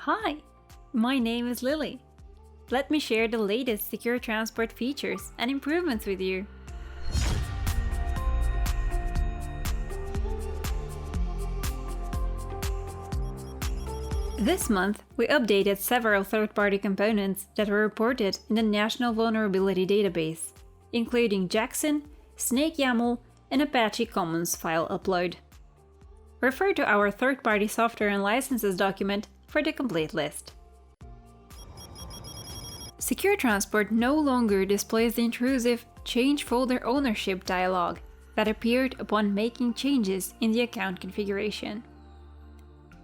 Hi, my name is Lily. Let me share the latest SecureTransport features and improvements with you. This month, we updated several third-party components that were reported in the National Vulnerability Database, including Jackson, SnakeYAML, and Apache Commons file upload. Refer to our third-party software and licenses document for the complete list. SecureTransport no longer displays the intrusive Change Folder Ownership dialog that appeared upon making changes in the account configuration.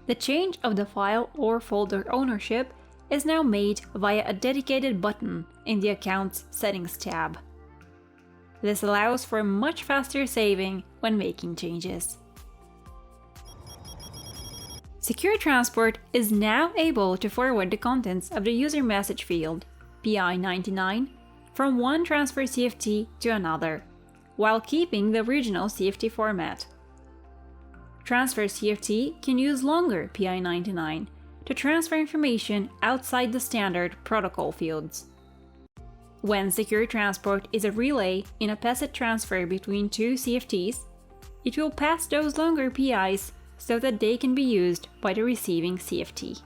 The change of the file or folder ownership is now made via a dedicated button in the Account's Settings tab. This allows for much faster saving when making changes. SecureTransport is now able to forward the contents of the user message field, PI99, from one transfer CFT to another, while keeping the original CFT format. Transfer CFT can use longer PI99 to transfer information outside the standard protocol fields. When SecureTransport is a relay in a PeSIT transfer between two CFTs, it will pass those longer PIs so that they can be used by the receiving CFT.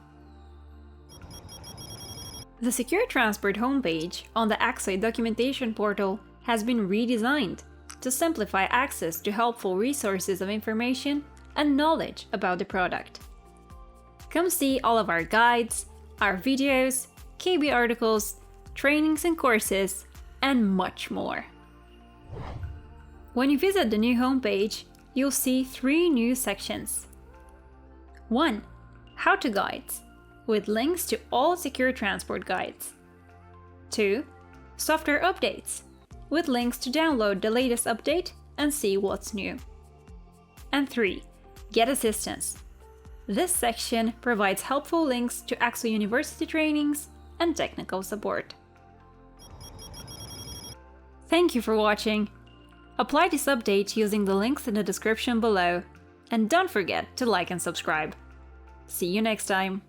The SecureTransport homepage on the Axway documentation portal has been redesigned to simplify access to helpful resources of information and knowledge about the product. Come see all of our guides, our videos, KB articles, trainings and courses, and much more. When you visit the new homepage, you'll see 3 new sections. 1. How-to guides, with links to all SecureTransport guides. 2. Software updates, with links to download the latest update and see what's new. And 3. Get assistance. This section provides helpful links to Axway University trainings and technical support. Thank you for watching. Apply this update using the links in the description below. And don't forget to like and subscribe. See you next time!